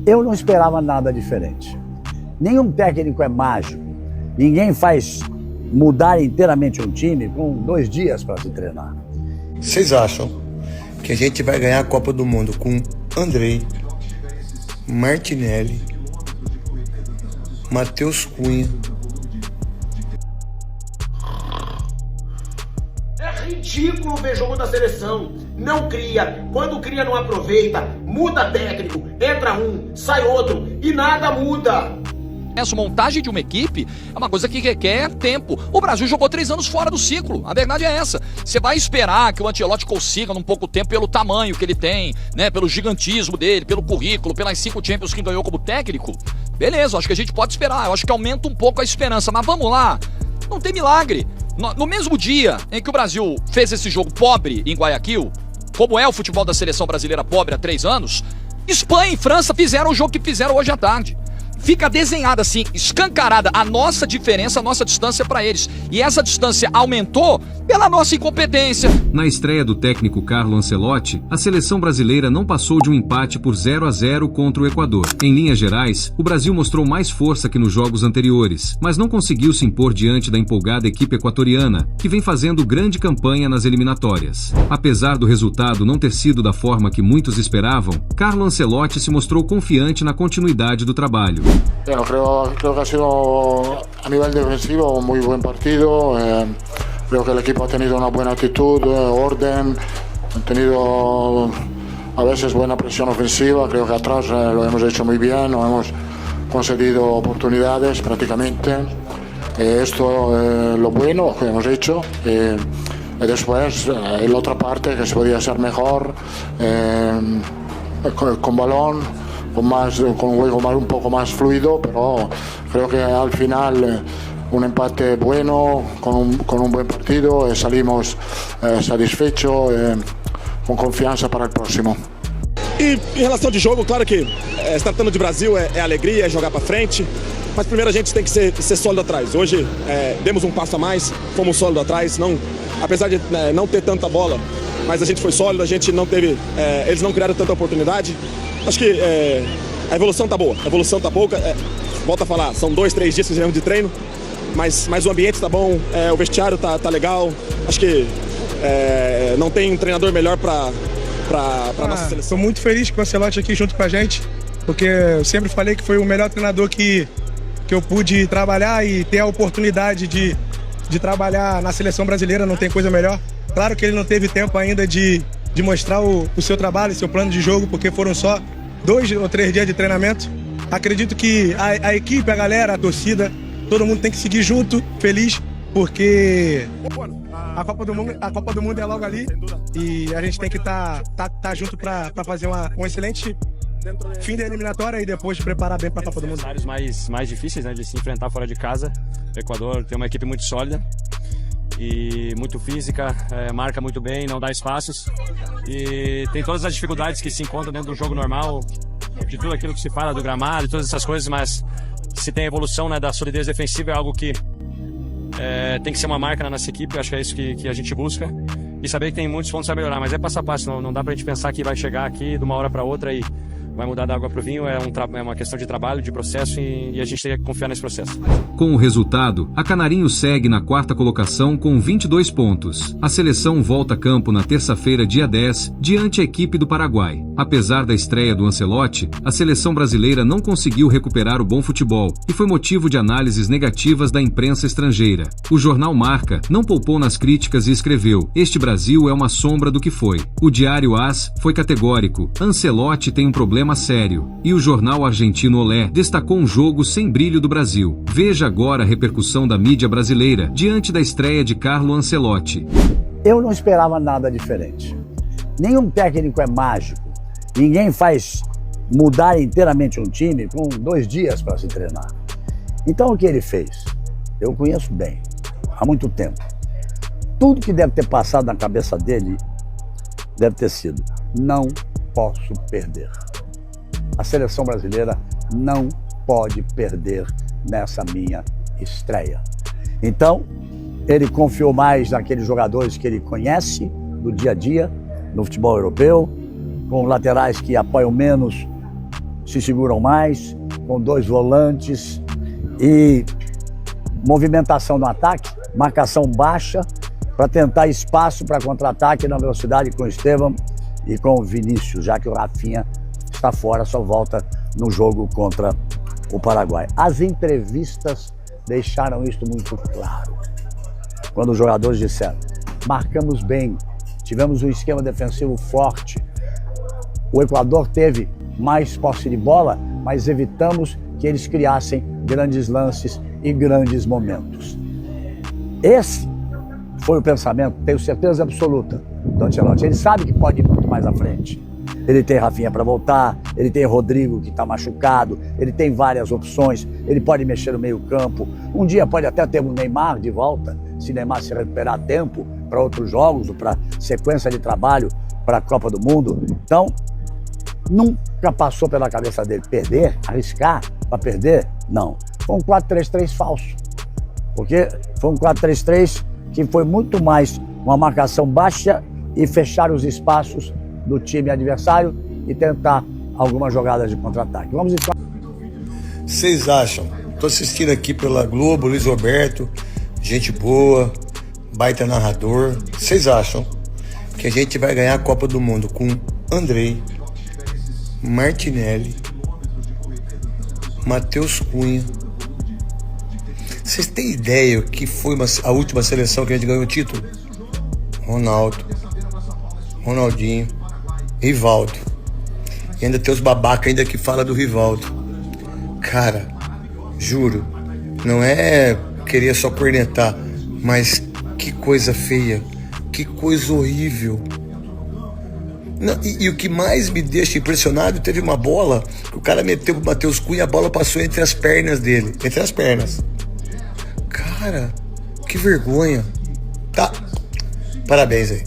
Eu não esperava nada diferente. Nenhum técnico é mágico. Ninguém faz mudar inteiramente um time com 2 dias para se treinar. Vocês acham que a gente vai ganhar a Copa do Mundo com Andrei, Martinelli, Matheus Cunha? É ridículo ver jogo da seleção. Não cria. Quando cria, não aproveita. Muda técnico. Entra um, sai outro e nada muda. Essa montagem de uma equipe é uma coisa que requer tempo. O Brasil jogou 3 anos fora do ciclo. A verdade é essa. Você vai esperar que o Ancelotti consiga num pouco tempo pelo tamanho que ele tem, né, pelo gigantismo dele, pelo currículo, pelas 5 Champions que ganhou como técnico? Beleza, acho que a gente pode esperar. Eu acho que aumenta um pouco a esperança. Mas vamos lá, não tem milagre. No mesmo dia em que o Brasil fez esse jogo pobre em Guayaquil, como é o futebol da seleção brasileira pobre há 3 anos, Espanha e França fizeram o jogo que fizeram hoje à tarde. Fica desenhada assim, escancarada a nossa diferença, a nossa distância para eles. E essa distância aumentou pela nossa incompetência. Na estreia do técnico Carlo Ancelotti, a seleção brasileira não passou de um empate por 0-0 contra o Equador. Em linhas gerais, o Brasil mostrou mais força que nos jogos anteriores, mas não conseguiu se impor diante da empolgada equipe equatoriana, que vem fazendo grande campanha nas eliminatórias. Apesar do resultado não ter sido da forma que muitos esperavam, Carlo Ancelotti se mostrou confiante na continuidade do trabalho. Bueno, creo que ha sido a nivel defensivo un muy buen partido. Creo que el equipo ha tenido una buena actitud, orden, han tenido a veces buena presión ofensiva. Creo que atrás lo hemos hecho muy bien, no hemos concedido oportunidades prácticamente. Esto es lo bueno que hemos hecho. Y después, en la otra parte, que se podía ser mejor, con balón, con un juego un poco más fluido, pero creo que al final un empate bueno, con un buen partido, salimos satisfechos, com confiança para o próximo. E em relação de jogo, claro que se tratando de Brasil é alegria, é jogar para frente, mas primeiro a gente tem que ser sólido atrás. Hoje demos um passo a mais, fomos sólidos atrás, apesar de não ter tanta bola, mas a gente foi sólido, a gente não teve, eles não criaram tanta oportunidade. Acho que a evolução tá boa, a evolução tá pouca, volto a falar, são 2, 3 dias que fizemos de treino, mas o ambiente tá bom, o vestiário tá legal, acho que não tem um treinador melhor para nossa seleção. Estou muito feliz com o Ancelotti aqui junto com a gente, porque eu sempre falei que foi o melhor treinador que eu pude trabalhar e ter a oportunidade de trabalhar na seleção brasileira, não tem coisa melhor. Claro que ele não teve tempo ainda de mostrar o seu trabalho, seu plano de jogo, porque foram só 2 ou 3 dias de treinamento. Acredito que a equipe, a galera, a torcida, todo mundo tem que seguir junto, feliz, porque a Copa do Mundo é logo ali e a gente tem que estar junto para fazer um excelente fim da eliminatória e depois de preparar bem para a Copa do Mundo. Os mais difíceis, né, de se enfrentar fora de casa. O Equador tem uma equipe muito sólida e muito física, marca muito bem, não dá espaços e tem todas as dificuldades que se encontram dentro do jogo normal, de tudo aquilo que se fala do gramado, de todas essas coisas, mas se tem a evolução, né, da solidez defensiva, é algo que tem que ser uma marca na nossa equipe. Acho que é isso que a gente busca e saber que tem muitos pontos a melhorar, mas é passo a passo, não dá pra gente pensar que vai chegar aqui de uma hora para outra e vai mudar da água para o vinho. É uma questão de trabalho, de processo e a gente tem que confiar nesse processo. Com o resultado, a Canarinho segue na 4ª colocação com 22 pontos. A seleção volta a campo na terça-feira, dia 10, diante a equipe do Paraguai. Apesar da estreia do Ancelotti, a seleção brasileira não conseguiu recuperar o bom futebol e foi motivo de análises negativas da imprensa estrangeira. O jornal Marca não poupou nas críticas e escreveu: "Este Brasil é uma sombra do que foi." O diário AS foi categórico: "Ancelotti tem um problema sério." E o jornal argentino Olé destacou um jogo sem brilho do Brasil. Veja agora a repercussão da mídia brasileira diante da estreia de Carlo Ancelotti. Eu não esperava nada diferente. Nenhum técnico é mágico. Ninguém faz mudar inteiramente um time com 2 dias para se treinar. Então o que ele fez? Eu conheço bem, há muito tempo. Tudo que deve ter passado na cabeça dele deve ter sido: não posso perder. A seleção brasileira não pode perder nessa minha estreia. Então, ele confiou mais naqueles jogadores que ele conhece do dia a dia, no futebol europeu, com laterais que apoiam menos, se seguram mais, com 2 volantes e movimentação no ataque, marcação baixa para tentar espaço para contra-ataque na velocidade com o Estevam e com o Vinícius, já que o Rafinha está fora, só volta no jogo contra o Paraguai. As entrevistas deixaram isso muito claro. Quando os jogadores disseram, marcamos bem, tivemos um esquema defensivo forte, o Equador teve mais posse de bola, mas evitamos que eles criassem grandes lances e grandes momentos. Esse foi o pensamento, tenho certeza absoluta, do Ancelotti. Ele sabe que pode ir muito mais à frente. Ele tem Rafinha para voltar, ele tem Rodrigo que está machucado, ele tem várias opções, ele pode mexer no meio campo. Um dia pode até ter o Neymar de volta, se Neymar se recuperar a tempo para outros jogos, ou para sequência de trabalho para a Copa do Mundo. Então, nunca passou pela cabeça dele perder, arriscar para perder? Não. Foi um 4-3-3 falso. Porque foi um 4-3-3 que foi muito mais uma marcação baixa e fechar os espaços do time adversário e tentar algumas jogadas de contra-ataque. Vamos então. Vocês acham? Tô assistindo aqui pela Globo, Luiz Roberto, gente boa, baita narrador. Vocês acham que a gente vai ganhar a Copa do Mundo com Andrei, Martinelli, Matheus Cunha? Vocês têm ideia que foi a última seleção que a gente ganhou o título? Ronaldo, Ronaldinho, Rivaldo. E ainda tem os babacas ainda que fala do Rivaldo. Cara, juro, não é querer só cornetar, mas que coisa feia, que coisa horrível. E o que mais me deixa impressionado, teve uma bola que o cara meteu pro Matheus Cunha, a bola passou entre as pernas dele. Entre as pernas. Cara, que vergonha. Tá, parabéns aí.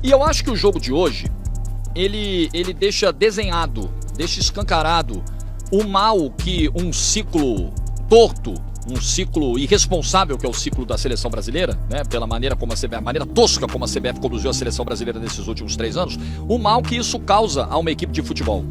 E eu acho que o jogo de hoje, ele deixa desenhado, deixa escancarado o mal que um ciclo torto, um ciclo irresponsável que é o ciclo da seleção brasileira, né? Pela maneira como a maneira tosca como a CBF conduziu a seleção brasileira nesses últimos 3 anos, o mal que isso causa a uma equipe de futebol,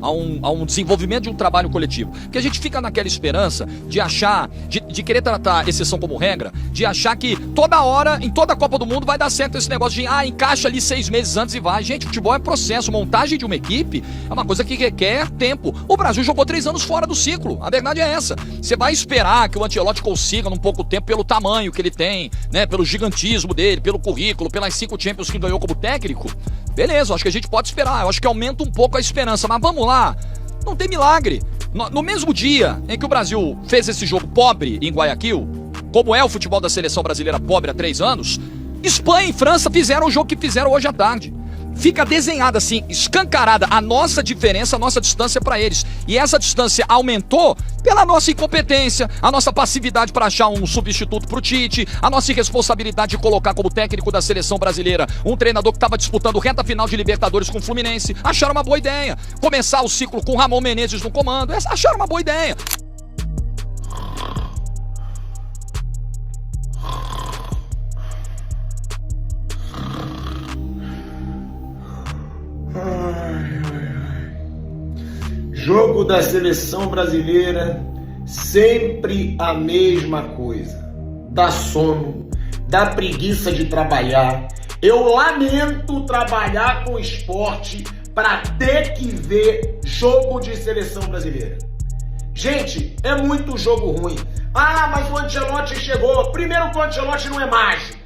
a um desenvolvimento de um trabalho coletivo. Porque a gente fica naquela esperança de achar, de querer tratar exceção como regra, de achar que toda hora, em toda a Copa do Mundo vai dar certo esse negócio de, encaixa ali 6 meses antes e vai. Gente, futebol é processo, montagem de uma equipe é uma coisa que requer tempo. O Brasil jogou 3 anos fora do ciclo, a verdade é essa. Você vai esperar que o Ancelotti consiga num pouco tempo pelo tamanho que ele tem, né, pelo gigantismo dele, pelo currículo, pelas 5 Champions que ganhou como técnico? Beleza, acho que a gente pode esperar, eu acho que aumenta um pouco a esperança, mas vamos lá, não tem milagre. No mesmo dia em que o Brasil fez esse jogo pobre em Guayaquil, como é o futebol da seleção brasileira pobre há 3 anos, Espanha e França fizeram o jogo que fizeram hoje à tarde. Fica desenhada assim, escancarada a nossa diferença, a nossa distância para eles. E essa distância aumentou pela nossa incompetência, a nossa passividade para achar um substituto pro Tite, a nossa irresponsabilidade de colocar como técnico da seleção brasileira um treinador que estava disputando reta final de Libertadores com o Fluminense. Acharam uma boa ideia. Começar o ciclo com Ramon Menezes no comando. Acharam uma boa ideia. Jogo da seleção brasileira, sempre a mesma coisa. Dá sono, dá preguiça de trabalhar. Eu lamento trabalhar com esporte para ter que ver jogo de seleção brasileira. Gente, é muito jogo ruim. Mas o Ancelotti chegou. Primeiro que o Ancelotti não é mágico.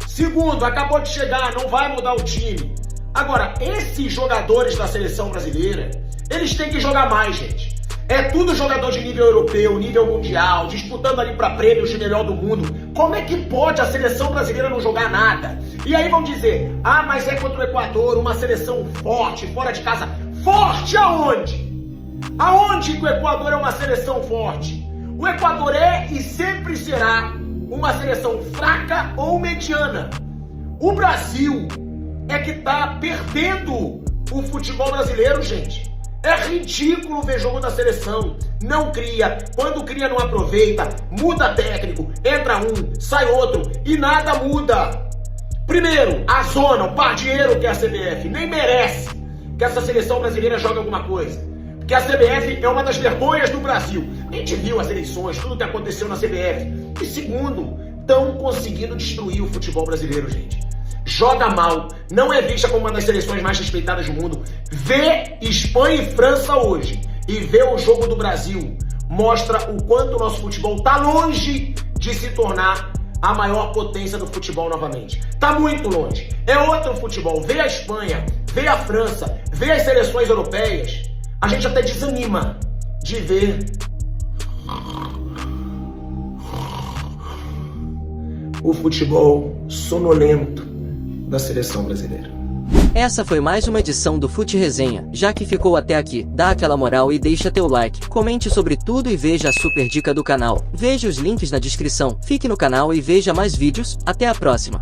Segundo, acabou de chegar, não vai mudar o time. Agora, esses jogadores da seleção brasileira, eles têm que jogar mais, gente. É tudo jogador de nível europeu, nível mundial, disputando ali para prêmios de melhor do mundo. Como é que pode a seleção brasileira não jogar nada? E aí vão dizer, mas é contra o Equador, uma seleção forte, fora de casa. Forte aonde? Aonde que o Equador é uma seleção forte? O Equador é e sempre será uma seleção fraca ou mediana. O Brasil é que tá perdendo o futebol brasileiro, gente. É ridículo ver jogo da seleção. Não cria. Quando cria, não aproveita. Muda técnico. Entra um, sai outro. E nada muda. Primeiro, a zona, o pardieiro que é a CBF. Nem merece que essa seleção brasileira jogue alguma coisa. que a CBF é uma das vergonhas do Brasil. A gente viu as eleições, tudo que aconteceu na CBF. E segundo, estão conseguindo destruir o futebol brasileiro, gente. Joga mal, não é vista como uma das seleções mais respeitadas do mundo. Vê Espanha e França hoje e vê o jogo do Brasil. Mostra o quanto o nosso futebol está longe de se tornar a maior potência do futebol novamente. Tá muito longe. É outro futebol. Vê a Espanha, vê a França, vê as seleções europeias. A gente até desanima de ver o futebol sonolento da seleção brasileira. Essa foi mais uma edição do Fute Resenha. Já que ficou até aqui, dá aquela moral e deixa teu like, comente sobre tudo e veja a super dica do canal. Veja os links na descrição, fique no canal e veja mais vídeos. Até a próxima.